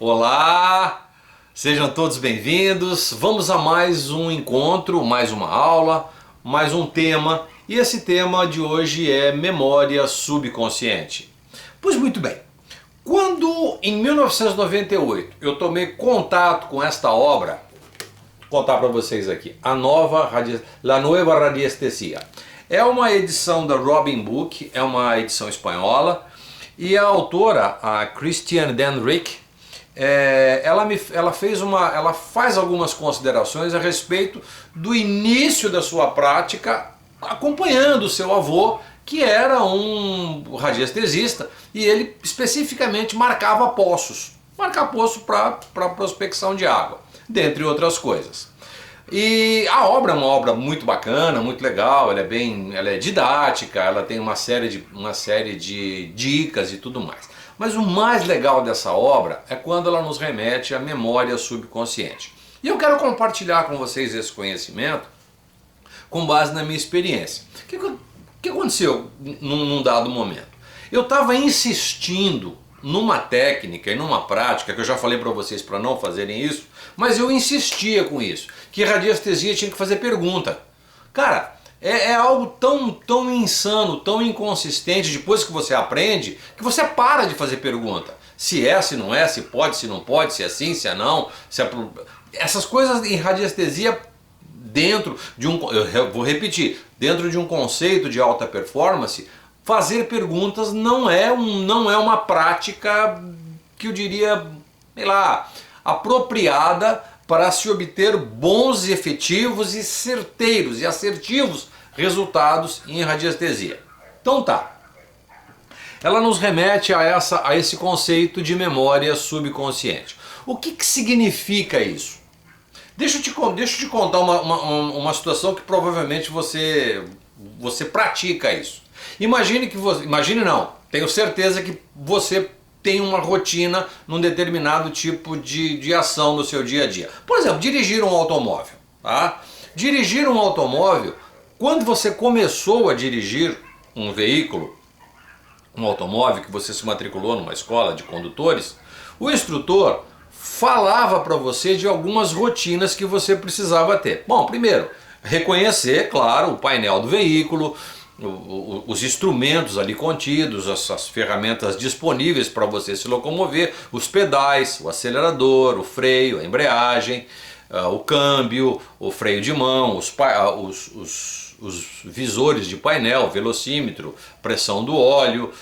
Olá, sejam todos bem-vindos. Vamos a mais um encontro, mais uma aula, mais um tema. E esse tema de hoje é memória subconsciente. Pois muito bem, quando em 1998 eu tomei contato com esta obra, vou contar para vocês aqui, La Nueva Radiestesia. É uma edição da Robin Book, é uma edição espanhola, e a autora, a Christiane Denrick, ela faz algumas considerações a respeito do início da sua prática, acompanhando o seu avô, que era um radiestesista, e ele especificamente marcava poços. Marcar poço para prospecção de água, dentre outras coisas. E a obra é uma obra muito bacana, muito legal, ela é didática, ela tem uma série de dicas e tudo mais. Mas o mais legal dessa obra é quando ela nos remete à memória subconsciente. E eu quero compartilhar com vocês esse conhecimento com base na minha experiência. O que aconteceu num dado momento? Eu estava insistindo numa técnica e numa prática, que eu já falei para vocês para não fazerem isso, mas eu insistia com isso, que radiestesia tinha que fazer pergunta. Cara, é algo tão insano, tão inconsistente, depois que você aprende, que você para de fazer pergunta. Se é, se não é, se pode, se não pode, se é sim, se é não. Essas coisas em radiestesia, dentro de eu vou repetir, dentro de um conceito de alta performance, fazer perguntas não é uma prática que eu diria, sei lá, apropriada para se obter bons, efetivos e certeiros e assertivos resultados em radiestesia. Então tá. Ela nos remete a esse conceito de memória subconsciente. O que significa isso? Deixa eu te contar uma situação que provavelmente você pratica isso. Imagine não, tenho certeza que você tem uma rotina num determinado tipo de ação no seu dia a dia. Por exemplo, dirigir um automóvel. Tá? Dirigir um automóvel, quando você começou a dirigir um veículo, um automóvel que você se matriculou numa escola de condutores, o instrutor falava para você de algumas rotinas que você precisava ter. Bom, primeiro, reconhecer, claro, o painel do veículo, os instrumentos ali contidos, as ferramentas disponíveis para você se locomover, os pedais, o acelerador, o freio, a embreagem, o câmbio, o freio de mão, os visores de painel, velocímetro, pressão do óleo,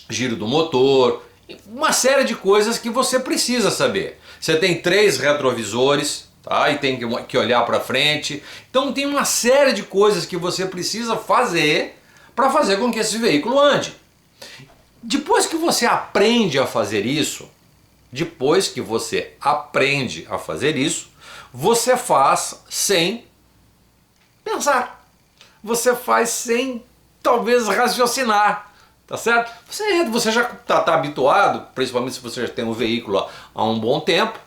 giro do motor, uma série de coisas que você precisa saber. Você tem 3 retrovisores, tá? E tem que olhar para frente. Então tem uma série de coisas que você precisa fazer para fazer com que esse veículo ande. Depois que você aprende a fazer isso, você faz sem pensar. Você faz sem talvez raciocinar. Tá certo? Você já está habituado, principalmente se você já tem um veículo há um bom tempo,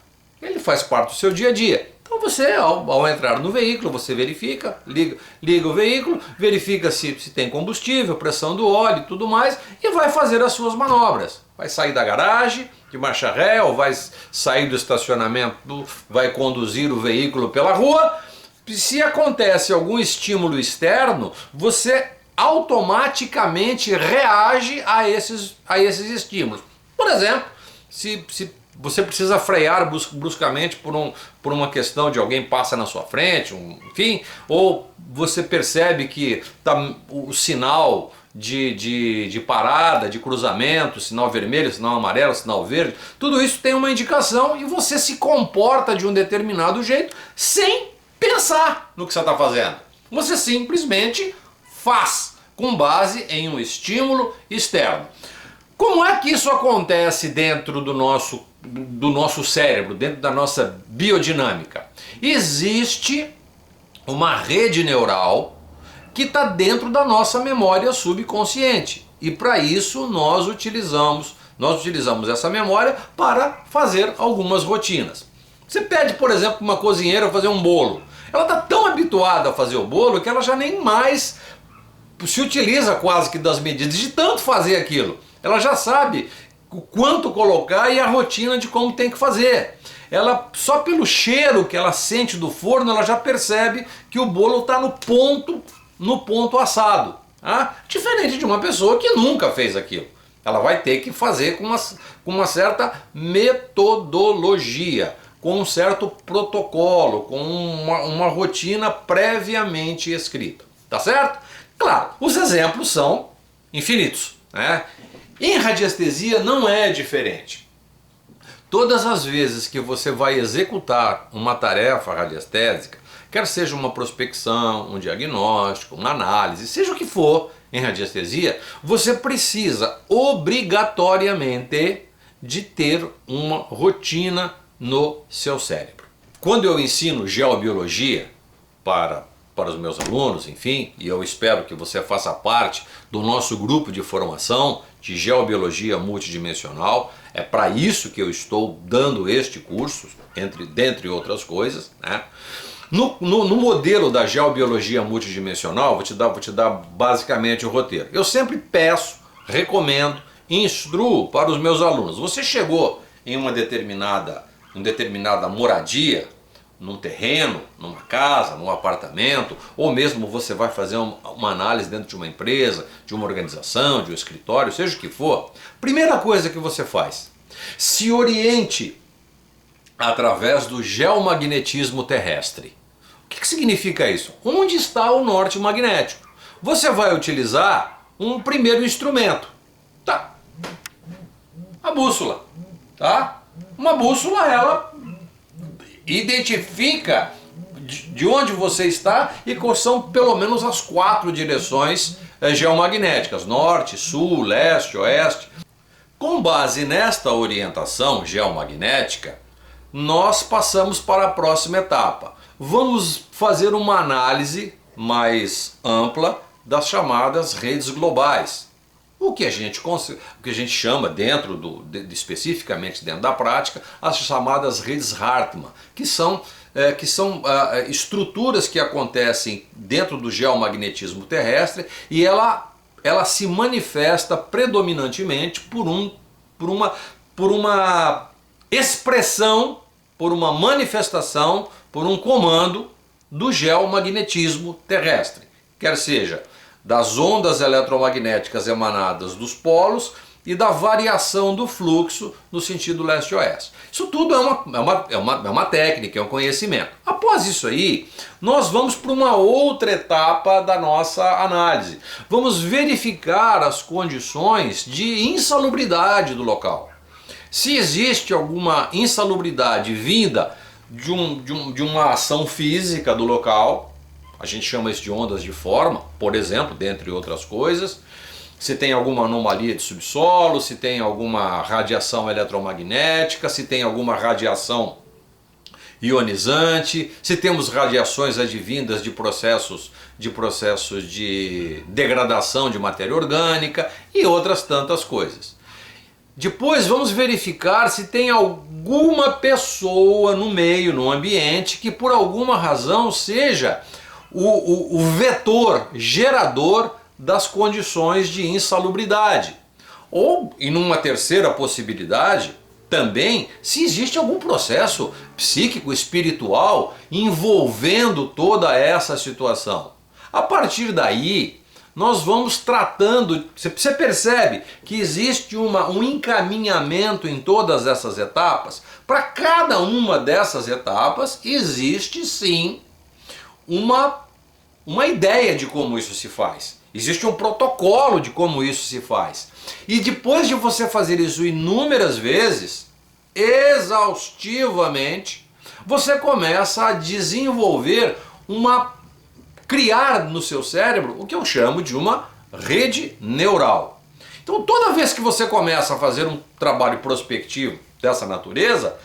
ele faz parte do seu dia a dia. Então você, ao entrar no veículo, você verifica, liga o veículo, verifica se tem combustível, pressão do óleo e tudo mais, e vai fazer as suas manobras. Vai sair da garagem, de marcha ré, ou vai sair do estacionamento, vai conduzir o veículo pela rua. Se acontece algum estímulo externo, você automaticamente reage a esses estímulos. Por exemplo, se você precisa frear bruscamente por uma questão de alguém passa na sua frente, enfim, ou você percebe que o sinal de parada, de cruzamento, sinal vermelho, sinal amarelo, sinal verde, tudo isso tem uma indicação e você se comporta de um determinado jeito sem pensar no que você está fazendo. Você simplesmente faz com base em um estímulo externo. Como é que isso acontece dentro do nosso cérebro, dentro da nossa biodinâmica? Existe uma rede neural que está dentro da nossa memória subconsciente. E para isso nós utilizamos essa memória para fazer algumas rotinas. Você pede, por exemplo, uma cozinheira fazer um bolo. Ela está tão habituada a fazer o bolo que ela já nem mais se utiliza quase que das medidas de tanto fazer aquilo. Ela já sabe o quanto colocar e a rotina de como tem que fazer. Ela, só pelo cheiro que ela sente do forno, ela já percebe que o bolo está no ponto assado. Tá? Diferente de uma pessoa que nunca fez aquilo. Ela vai ter que fazer com uma certa metodologia, com um certo protocolo, com uma rotina previamente escrita. Tá certo? Claro, os exemplos são infinitos, né? Em radiestesia não é diferente. Todas as vezes que você vai executar uma tarefa radiestésica, quer seja uma prospecção, um diagnóstico, uma análise, seja o que for em radiestesia, você precisa obrigatoriamente de ter uma rotina no seu cérebro. Quando eu ensino geobiologia para os meus alunos, enfim, e eu espero que você faça parte do nosso grupo de formação de geobiologia multidimensional, é para isso que eu estou dando este curso, dentre outras coisas, né? No modelo da geobiologia multidimensional, vou te dar basicamente o roteiro. Eu sempre peço, recomendo, instruo para os meus alunos. Você chegou em uma determinada moradia, num terreno, numa casa, num apartamento, ou mesmo você vai fazer uma análise dentro de uma empresa, de uma organização, de um escritório, seja o que for. Primeira coisa que você faz, se oriente através do geomagnetismo terrestre. O que significa isso? Onde está o norte magnético? Você vai utilizar um primeiro instrumento, tá? A bússola, tá? Uma bússola, ela identifica de onde você está e quais são pelo menos as 4 direções geomagnéticas: norte, sul, leste, oeste. Com base nesta orientação geomagnética, nós passamos para a próxima etapa. Vamos fazer uma análise mais ampla das chamadas redes globais. O que a gente chama especificamente dentro da prática, as chamadas redes Hartmann, que são estruturas que acontecem dentro do geomagnetismo terrestre, e ela se manifesta predominantemente por uma expressão, por uma manifestação, por um comando do geomagnetismo terrestre, quer seja das ondas eletromagnéticas emanadas dos polos e da variação do fluxo no sentido leste-oeste. Isso tudo é uma técnica, é um conhecimento. Após isso aí, nós vamos para uma outra etapa da nossa análise. Vamos verificar as condições de insalubridade do local. Se existe alguma insalubridade vinda de uma ação física do local, a gente chama isso de ondas de forma, por exemplo, dentre outras coisas. Se tem alguma anomalia de subsolo, se tem alguma radiação eletromagnética, se tem alguma radiação ionizante, se temos radiações advindas de processos de degradação de matéria orgânica e outras tantas coisas. Depois vamos verificar se tem alguma pessoa no meio, no ambiente, que por alguma razão seja o vetor gerador das condições de insalubridade. Ou, em uma terceira possibilidade, também se existe algum processo psíquico, espiritual envolvendo toda essa situação. A partir daí, nós vamos tratando, você percebe que existe um encaminhamento em todas essas etapas. Para cada uma dessas etapas existe sim uma ideia de como isso se faz. Existe um protocolo de como isso se faz. E depois de você fazer isso inúmeras vezes, exaustivamente, você começa a desenvolver criar no seu cérebro o que eu chamo de uma rede neural. Então toda vez que você começa a fazer um trabalho prospectivo dessa natureza,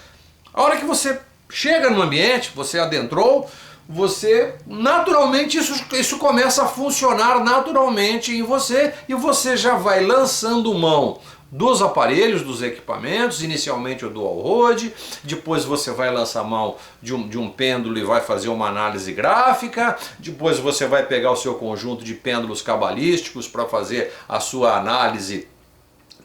a hora que você chega no ambiente, você adentrou, você naturalmente isso começa a funcionar naturalmente em você, e você já vai lançando mão dos aparelhos, dos equipamentos, inicialmente o dual rode, depois você vai lançar mão de um pêndulo e vai fazer uma análise gráfica, depois você vai pegar o seu conjunto de pêndulos cabalísticos para fazer a sua análise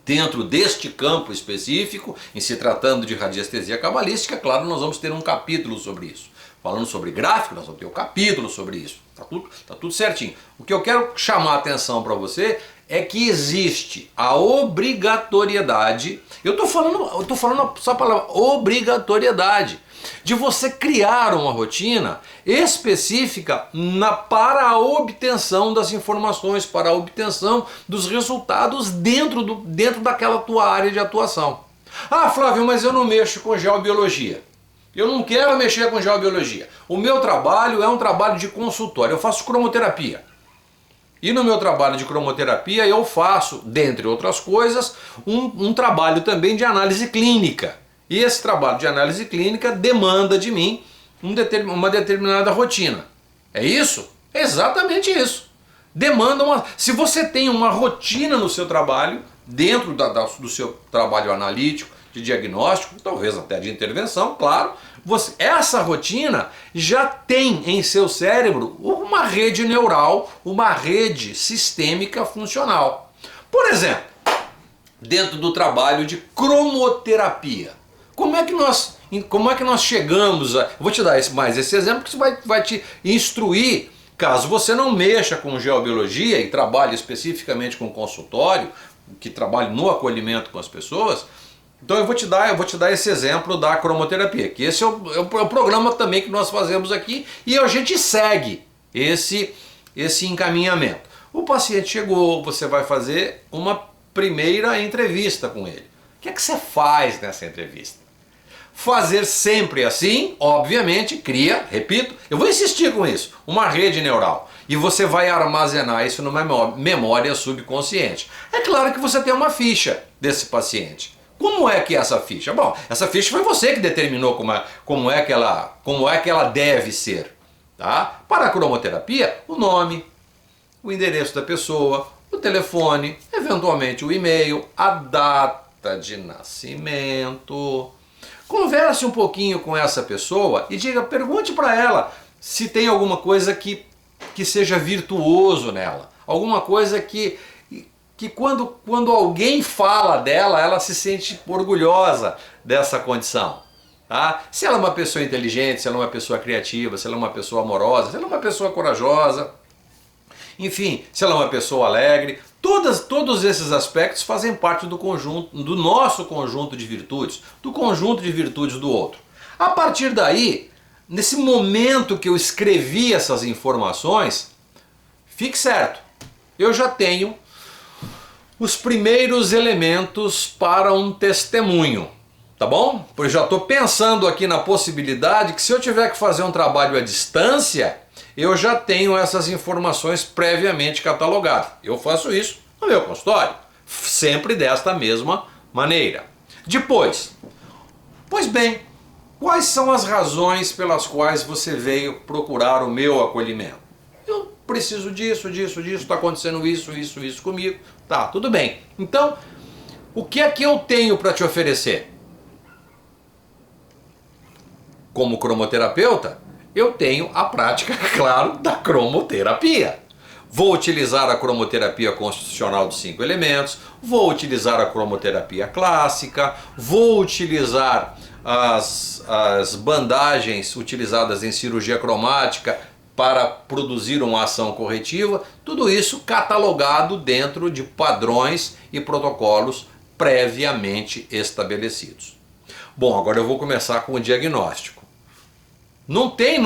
Dentro deste campo específico, em se tratando de radiestesia cabalística, claro, nós vamos ter um capítulo sobre isso. Falando sobre gráfico, nós vamos ter um capítulo sobre isso. Tá tudo certinho. O que eu quero chamar a atenção para você é que existe a obrigatoriedade, eu estou falando só a palavra obrigatoriedade, de você criar uma rotina específica para a obtenção das informações, para a obtenção dos resultados dentro daquela tua área de atuação. Ah, Flávio, mas eu não mexo com geobiologia. Eu não quero mexer com geobiologia. O meu trabalho é um trabalho de consultório, eu faço cromoterapia. E no meu trabalho de cromoterapia eu faço, dentre outras coisas, um trabalho também de análise clínica. E esse trabalho de análise clínica demanda de mim uma determinada rotina. É isso? É exatamente isso. Se você tem uma rotina no seu trabalho, dentro do seu trabalho analítico, de diagnóstico, talvez até de intervenção, claro, essa rotina já tem em seu cérebro uma rede neural, uma rede sistêmica funcional. Por exemplo, dentro do trabalho de cromoterapia, como é que nós chegamos a... Vou te dar mais esse exemplo que isso vai te instruir, caso você não mexa com geobiologia e trabalhe especificamente com consultório, que trabalhe no acolhimento com as pessoas. Então eu vou te dar esse exemplo da cromoterapia, que esse é o programa também que nós fazemos aqui e a gente segue esse encaminhamento. O paciente chegou, você vai fazer uma primeira entrevista com ele. O que é que você faz nessa entrevista? Fazer sempre assim, obviamente, cria, repito, eu vou insistir com isso, uma rede neural. E você vai armazenar isso numa memória subconsciente. É claro que você tem uma ficha desse paciente. Como é que é essa ficha? Bom, essa ficha foi você que determinou como é que ela deve ser. Tá? Para a cromoterapia, o nome, o endereço da pessoa, o telefone, eventualmente o e-mail, a data de nascimento. Converse um pouquinho com essa pessoa e pergunte para ela se tem alguma coisa que seja virtuoso nela. Alguma coisa que quando alguém fala dela, ela se sente orgulhosa dessa condição. Tá? Se ela é uma pessoa inteligente, se ela é uma pessoa criativa, se ela é uma pessoa amorosa, se ela é uma pessoa corajosa, enfim, se ela é uma pessoa alegre, todos esses aspectos fazem parte do nosso conjunto de virtudes, do conjunto de virtudes do outro. A partir daí, nesse momento que eu escrevi essas informações, fique certo, eu já tenho os primeiros elementos para um testemunho, tá bom? Pois já estou pensando aqui na possibilidade que se eu tiver que fazer um trabalho à distância, eu já tenho essas informações previamente catalogadas. Eu faço isso no meu consultório, sempre desta mesma maneira. Depois, pois bem, quais são as razões pelas quais você veio procurar o meu acolhimento? Eu preciso disso, está acontecendo isso comigo. Tá, tudo bem. Então, o que é que eu tenho para te oferecer? Como cromoterapeuta, eu tenho a prática, claro, da cromoterapia. Vou utilizar a cromoterapia constitucional dos 5 elementos, vou utilizar a cromoterapia clássica, vou utilizar as bandagens utilizadas em cirurgia cromática para produzir uma ação corretiva, tudo isso catalogado dentro de padrões e protocolos previamente estabelecidos. Bom, agora eu vou começar com o diagnóstico. Não tem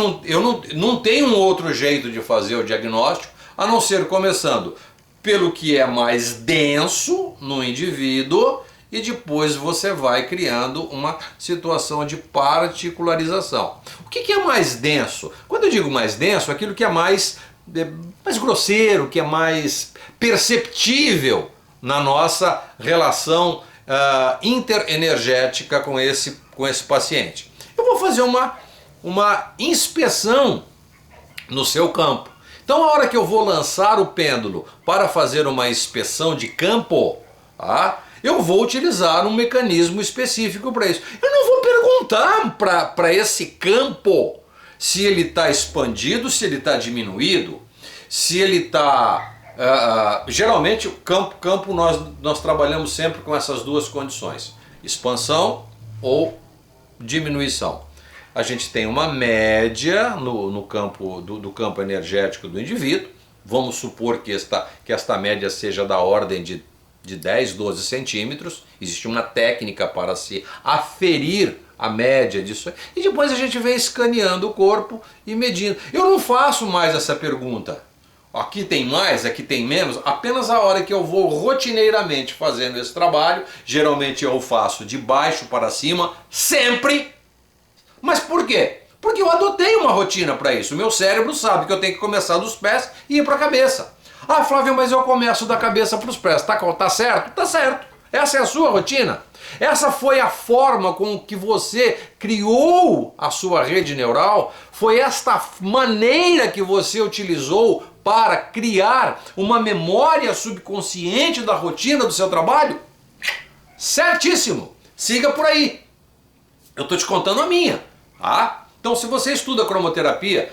um outro jeito de fazer o diagnóstico, a não ser começando pelo que é mais denso no indivíduo e depois você vai criando uma situação de particularização. O que é mais denso? Quando eu digo mais denso, aquilo que é mais grosseiro, que é mais perceptível na nossa relação interenergética com esse paciente. Eu vou fazer uma inspeção no seu campo. Então, a hora que eu vou lançar o pêndulo para fazer uma inspeção de campo, eu vou utilizar um mecanismo específico para isso. Eu não vou perguntar para esse campo se ele está expandido, se ele está diminuído, se ele está Geralmente, o campo nós trabalhamos sempre com essas duas condições: expansão ou diminuição. A gente tem uma média no campo do campo energético do indivíduo. Vamos supor que esta média seja da ordem de 10, 12 centímetros. Existe uma técnica para se aferir a média disso. E depois a gente vem escaneando o corpo e medindo. Eu não faço mais essa pergunta: aqui tem mais, aqui tem menos. Apenas a hora que eu vou rotineiramente fazendo esse trabalho, geralmente eu faço de baixo para cima, sempre. Mas por quê? Porque eu adotei uma rotina para isso. O meu cérebro sabe que eu tenho que começar dos pés e ir para a cabeça. Ah, Flávio, mas eu começo da cabeça para os pés. Tá certo? Tá certo. Essa é a sua rotina. Essa foi a forma com que você criou a sua rede neural. Foi esta maneira que você utilizou para criar uma memória subconsciente da rotina do seu trabalho? Certíssimo. Siga por aí. Eu estou te contando a minha. Tá? Então, se você estuda cromoterapia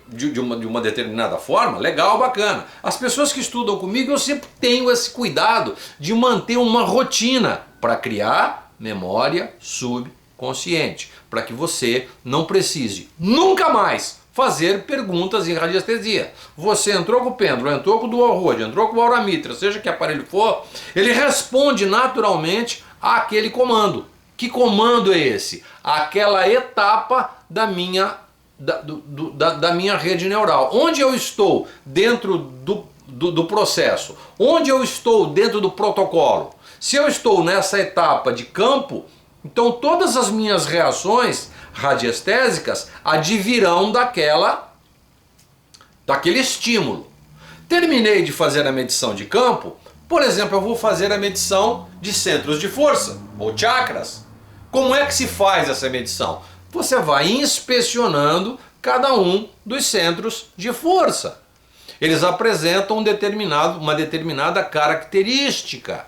de uma determinada forma, legal, bacana. As pessoas que estudam comigo, eu sempre tenho esse cuidado de manter uma rotina para criar memória subconsciente, para que você não precise nunca mais fazer perguntas em radiestesia. Você entrou com o pêndulo, entrou com o dual rode, entrou com o auramitra, seja que aparelho for, ele responde naturalmente àquele comando. Que comando é esse? Aquela etapa da minha rede neural. Onde eu estou dentro do processo? Onde eu estou dentro do protocolo? Se eu estou nessa etapa de campo, então todas as minhas reações radiestésicas advirão daquele estímulo. Terminei de fazer a medição de campo, por exemplo, eu vou fazer a medição de centros de força, ou chakras. Como é que se faz essa medição? Você vai inspecionando cada um dos centros de força. Eles apresentam uma determinada característica.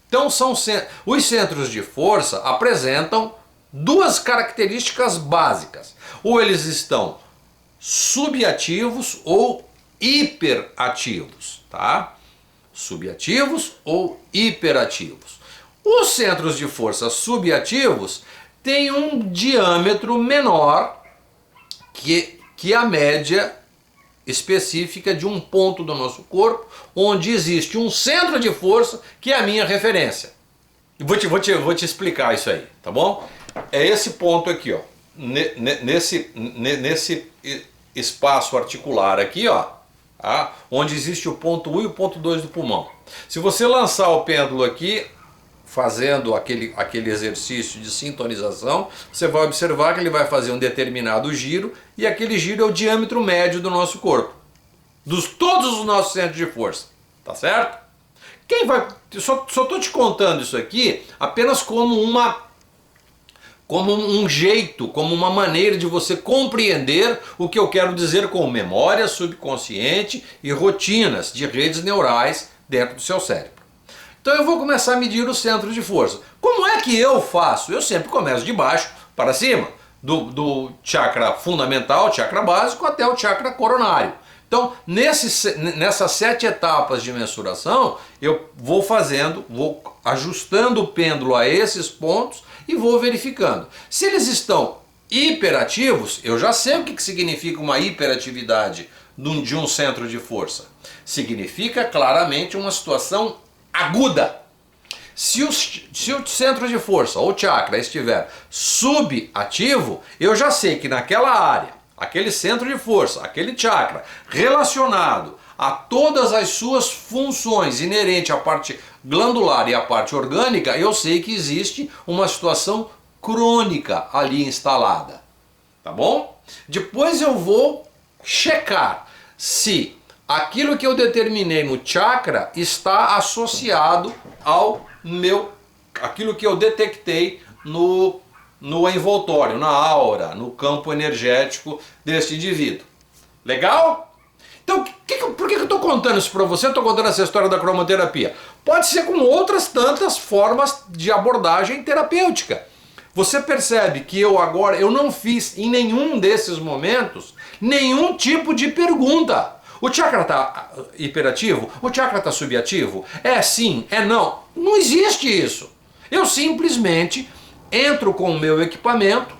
Então os centros de força apresentam duas características básicas. Ou eles estão subativos ou hiperativos, tá? Subativos ou hiperativos. Os centros de força subativos têm um diâmetro menor que a média específica de um ponto do nosso corpo, onde existe um centro de força que é a minha referência. Vou te explicar isso aí, tá bom? É esse ponto aqui, ó. Nesse espaço articular aqui, ó, tá? Onde existe o ponto 1 e o ponto 2 do pulmão. Se você lançar o pêndulo aqui, fazendo aquele exercício de sintonização, você vai observar que ele vai fazer um determinado giro, e aquele giro é o diâmetro médio do nosso corpo, todos os nossos centros de força, tá certo? Só estou te contando isso aqui apenas como um jeito, como uma maneira de você compreender o que eu quero dizer com memória subconsciente e rotinas de redes neurais dentro do seu cérebro. Então eu vou começar a medir o centro de força. Como é que eu faço? Eu sempre começo de baixo para cima, do chakra fundamental, chakra básico, até o chakra coronário. Então, nessas 7 etapas de mensuração, eu vou ajustando o pêndulo a esses pontos e vou verificando. Se eles estão hiperativos, eu já sei o que significa uma hiperatividade de um centro de força. Significa claramente uma situação aguda. Se o centro de força ou chakra estiver subativo, eu já sei que naquela área, aquele centro de força, aquele chakra, relacionado a todas as suas funções inerentes à parte glandular e à parte orgânica, eu sei que existe uma situação crônica ali instalada. Tá bom? Depois eu vou checar se aquilo que eu determinei no chakra está associado aquilo que eu detectei no envoltório, na aura, no campo energético deste indivíduo. Legal? Então, por que eu estou contando isso para você? Eu estou contando essa história da cromoterapia. Pode ser com outras tantas formas de abordagem terapêutica. Você percebe que eu não fiz em nenhum desses momentos nenhum tipo de pergunta. O chakra está hiperativo? O chakra está subativo? É sim? É não? Não existe isso. Eu simplesmente entro com o meu equipamento,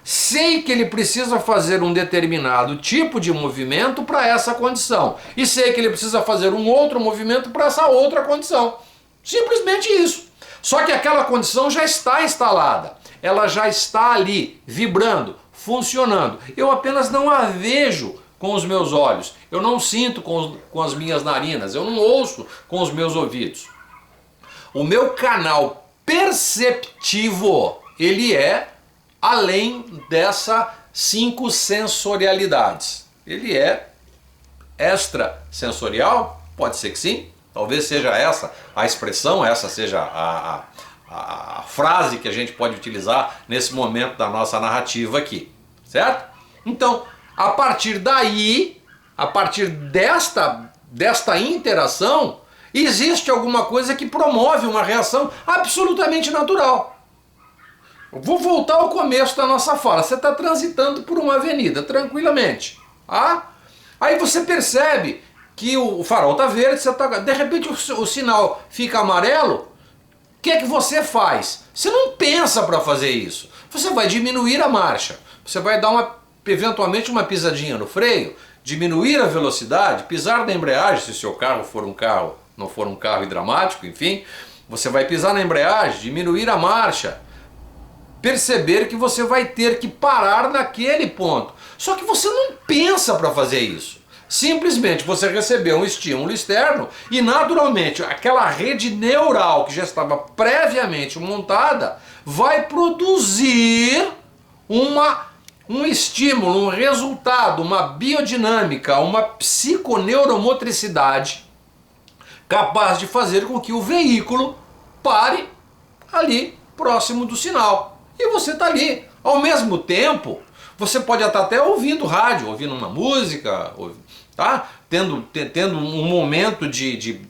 sei que ele precisa fazer um determinado tipo de movimento para essa condição. E sei que ele precisa fazer um outro movimento para essa outra condição. Simplesmente isso. Só que aquela condição já está instalada. Ela já está ali, vibrando, funcionando. Eu apenas não a vejo com os meus olhos. Eu não sinto com as minhas narinas. Eu não ouço com os meus ouvidos. O meu canal perceptivo, ele é além dessas 5 sensorialidades. Ele é extrasensorial? Pode ser que sim. Talvez seja essa a expressão, essa seja a frase que a gente pode utilizar nesse momento da nossa narrativa aqui. Certo? Então, a partir daí, a partir desta interação, existe alguma coisa que promove uma reação absolutamente natural. Vou voltar ao começo da nossa fala. Você está transitando por uma avenida, tranquilamente. Ah? Aí você percebe que o farol está verde, de repente o sinal fica amarelo. O que é que você faz? Você não pensa para fazer isso. Você vai diminuir a marcha. Você vai dar eventualmente uma pisadinha no freio, diminuir a velocidade, pisar na embreagem, se o seu carro for não for um carro hidráulico, enfim. Você vai pisar na embreagem, diminuir a marcha. Perceber que você vai ter que parar naquele ponto. Só que você não pensa para fazer isso. Simplesmente você recebeu um estímulo externo e naturalmente aquela rede neural que já estava previamente montada vai produzir um estímulo, um resultado, uma biodinâmica, uma psiconeuromotricidade capaz de fazer com que o veículo pare ali próximo do sinal. E você está ali. Ao mesmo tempo, você pode estar até ouvindo rádio, ouvindo uma música, tá? Tendo um momento de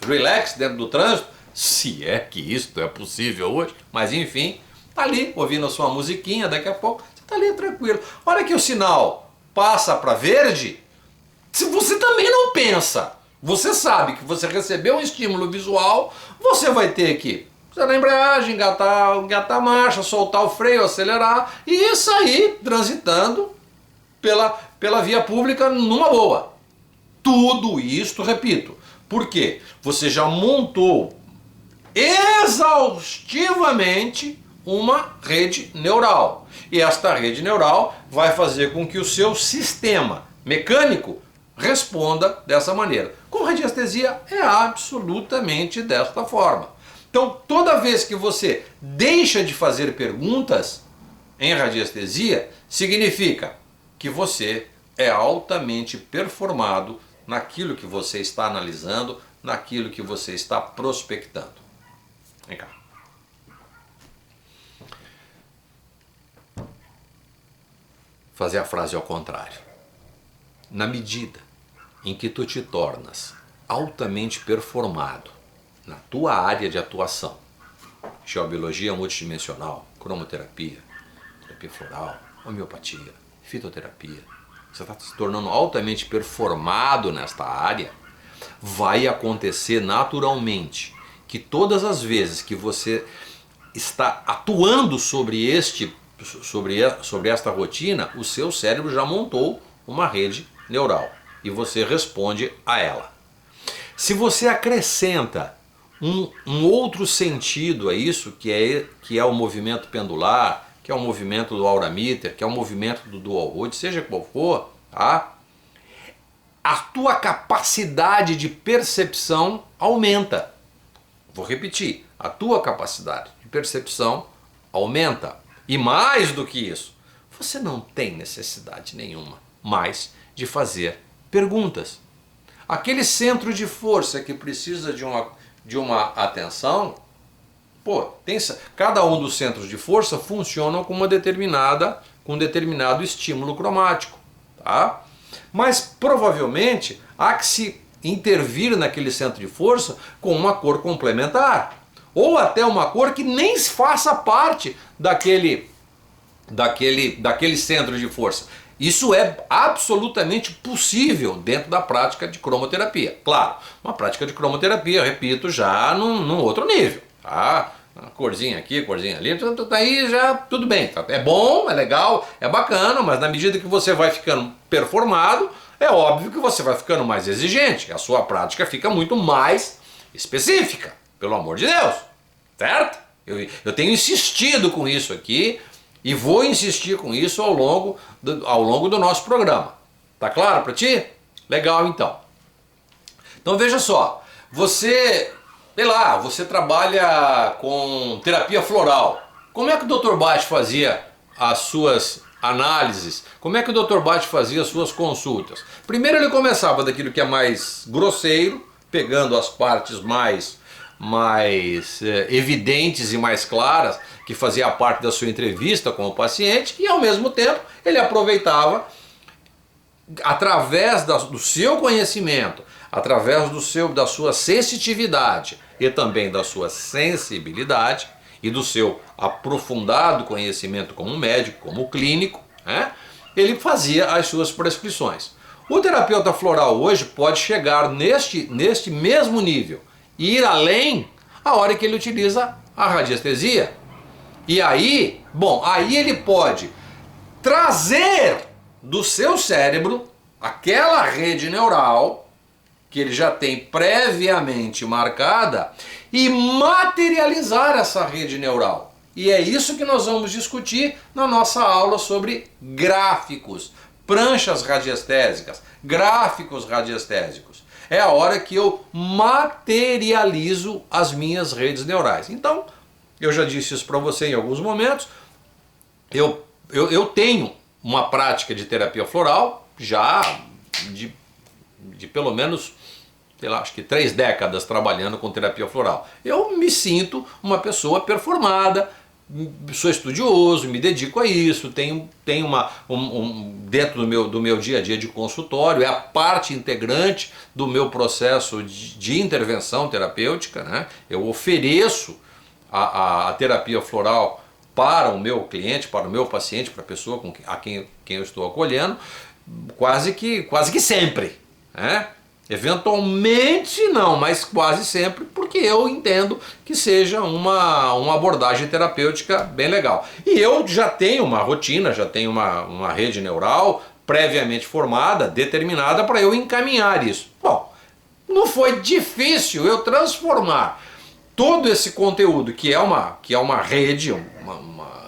relax dentro do trânsito, se é que isto é possível hoje, mas enfim, está ali ouvindo a sua musiquinha, daqui a pouco você está ali tranquilo. A hora que o sinal passa para verde, você também não pensa. Você sabe que você recebeu um estímulo visual, você vai ter que pisar na embreagem, engatar a marcha, soltar o freio, acelerar e sair transitando pela via pública numa boa. Tudo isto, repito, porque você já montou exaustivamente uma rede neural. E esta rede neural vai fazer com que o seu sistema mecânico responda dessa maneira. Com radiestesia é absolutamente desta forma. Então, toda vez que você deixa de fazer perguntas em radiestesia, significa que você é altamente performado naquilo que você está analisando, naquilo que você está prospectando. Vem cá. Fazer a frase ao contrário. Na medida em que tu te tornas altamente performado na tua área de atuação, geobiologia multidimensional, cromoterapia, terapia floral, homeopatia, fitoterapia, você está se tornando altamente performado nesta área, vai acontecer naturalmente que todas as vezes que você está atuando sobre esta rotina, o seu cérebro já montou uma rede neural e você responde a ela. Se você acrescenta um outro sentido a isso, que é o movimento pendular, que é o movimento do aura meter, que é o movimento do dual rod, seja qual for, tá? A tua capacidade de percepção aumenta. Vou repetir, a tua capacidade de percepção aumenta. E mais do que isso, você não tem necessidade nenhuma mais de fazer perguntas. Aquele centro de força que precisa de uma atenção, cada um dos centros de força funcionam com um determinado estímulo cromático, tá? Mas provavelmente há que se intervir naquele centro de força com uma cor complementar, ou até uma cor que nem faça parte daquele centro de força. Isso é absolutamente possível dentro da prática de cromoterapia. Claro, uma prática de cromoterapia, eu repito, já num outro nível, tá? Uma corzinha aqui, corzinha ali, aí já tudo bem. Tá? É bom, é legal, é bacana, mas na medida que você vai ficando performado, é óbvio que você vai ficando mais exigente, a sua prática fica muito mais específica, pelo amor de Deus, certo? Eu tenho insistido com isso aqui e vou insistir com isso ao longo do nosso programa. Tá claro para ti? Legal então. Então veja só, você, sei lá, você trabalha com terapia floral. Como é que o Dr. Bate fazia as suas análises? Como é que o Dr. Bate fazia as suas consultas? Primeiro ele começava daquilo que é mais grosseiro, pegando as partes mais evidentes e mais claras, que fazia parte da sua entrevista com o paciente, e ao mesmo tempo ele aproveitava, através do seu conhecimento, através da sua sensitividade e também da sua sensibilidade e do seu aprofundado conhecimento como médico, como clínico, né? Ele fazia as suas prescrições. O terapeuta floral hoje pode chegar neste mesmo nível e ir além a hora que ele utiliza a radiestesia. E aí, aí ele pode trazer do seu cérebro aquela rede neural que ele já tem previamente marcada e materializar essa rede neural. E é isso que nós vamos discutir na nossa aula sobre gráficos, pranchas radiestésicas, gráficos radiestésicos. É a hora que eu materializo as minhas redes neurais. Então, eu já disse isso para você em alguns momentos, eu tenho uma prática de terapia floral já de pelo menos, sei lá, acho que 3 décadas trabalhando com terapia floral. Eu me sinto uma pessoa performada, sou estudioso, me dedico a isso, tenho dentro do meu dia a dia de consultório, é a parte integrante do meu processo de intervenção terapêutica, né? Eu ofereço a terapia floral para o meu cliente, para o meu paciente, para a pessoa a quem eu estou acolhendo, quase que sempre, né? Eventualmente não, mas quase sempre, porque eu entendo que seja uma abordagem terapêutica bem legal. E eu já tenho uma rotina, já tenho uma rede neural previamente formada, determinada para eu encaminhar isso. Bom, não foi difícil eu transformar todo esse conteúdo que é uma rede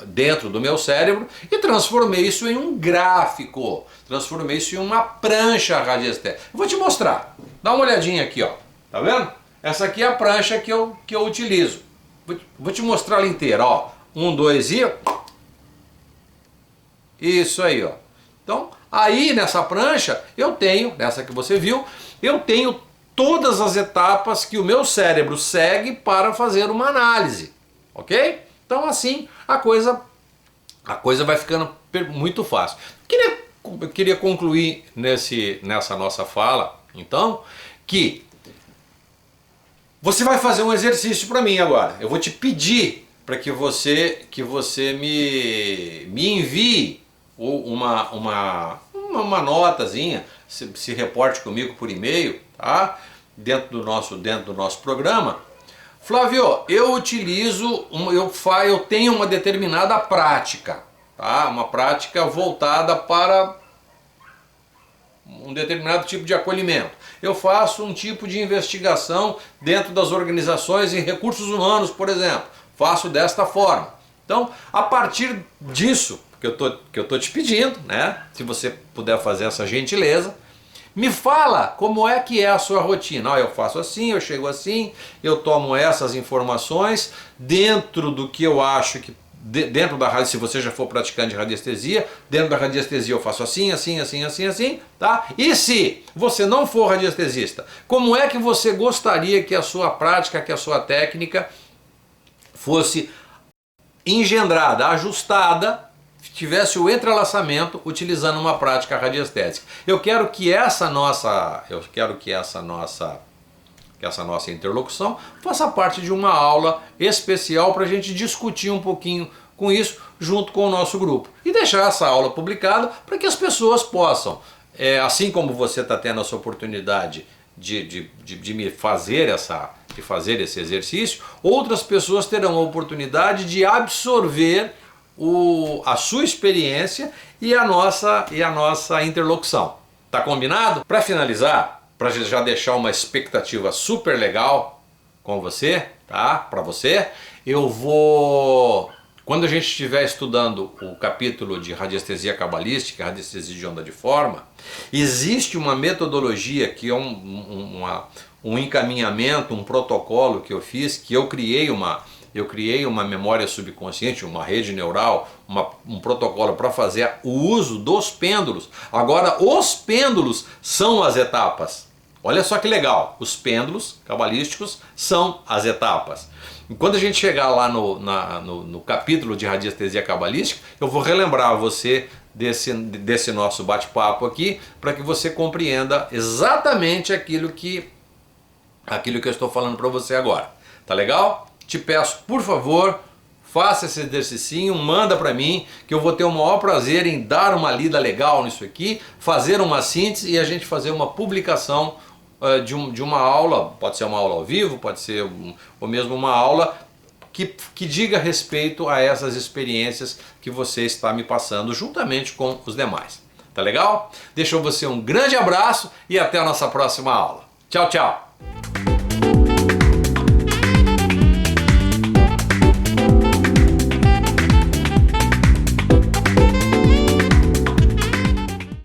dentro do meu cérebro e transformei isso em um gráfico, transformei isso em uma prancha radiestésica. Vou te mostrar, dá uma olhadinha aqui, ó, tá vendo? Essa aqui é a prancha que eu utilizo. Vou te mostrar ela inteira, ó, 1, 2 e... Isso aí, ó. Então, aí nessa prancha eu tenho, nessa que você viu, eu tenho todas as etapas que o meu cérebro segue para fazer uma análise, ok? Então assim a coisa vai ficando muito fácil. Eu queria concluir nessa nossa fala, então, que você vai fazer um exercício para mim agora. Eu vou te pedir para que você me envie uma notazinha, se reporte comigo por e-mail, tá? Dentro do nosso programa. Flávio, eu tenho uma determinada prática, tá? Uma prática voltada para um determinado tipo de acolhimento. Eu faço um tipo de investigação dentro das organizações em recursos humanos, por exemplo. Faço desta forma. Então, a partir disso que eu tô te pedindo, né? Se você puder fazer essa gentileza, me fala como é que é a sua rotina. Eu faço assim, eu chego assim, eu tomo essas informações dentro do que eu acho que dentro da rádio, se você já for praticante de radiestesia, dentro da radiestesia eu faço assim, assim, assim, assim, assim, tá? E se você não for radiestesista, como é que você gostaria que a sua prática, que a sua técnica fosse engendrada, ajustada, tivesse o entrelaçamento utilizando uma prática radiestésica? Eu quero que essa nossa interlocução faça parte de uma aula especial para a gente discutir um pouquinho com isso junto com o nosso grupo e deixar essa aula publicada para que as pessoas possam, assim como você está tendo essa oportunidade de me fazer esse exercício, outras pessoas terão a oportunidade de absorver a sua experiência e a nossa interlocução. Tá combinado? Para finalizar, para já deixar uma expectativa super legal com você, tá? Para você, eu vou, quando a gente estiver estudando o capítulo de radiestesia cabalística, radiestesia de onda de forma, existe uma metodologia que é um encaminhamento, um protocolo que eu fiz, que eu criei uma memória subconsciente, uma rede neural, um protocolo para fazer o uso dos pêndulos. Agora, os pêndulos são as etapas. Olha só que legal, os pêndulos cabalísticos são as etapas. E quando a gente chegar lá no capítulo de radiestesia cabalística, eu vou relembrar você desse nosso bate-papo aqui, para que você compreenda exatamente aquilo que eu estou falando para você agora. Tá legal? Te peço, por favor, faça esse exercício, manda para mim, que eu vou ter o maior prazer em dar uma lida legal nisso aqui, fazer uma síntese e a gente fazer uma publicação de uma aula, pode ser uma aula ao vivo, pode ser ou mesmo uma aula que diga respeito a essas experiências que você está me passando juntamente com os demais. Tá legal? Deixo você um grande abraço e até a nossa próxima aula. Tchau, tchau!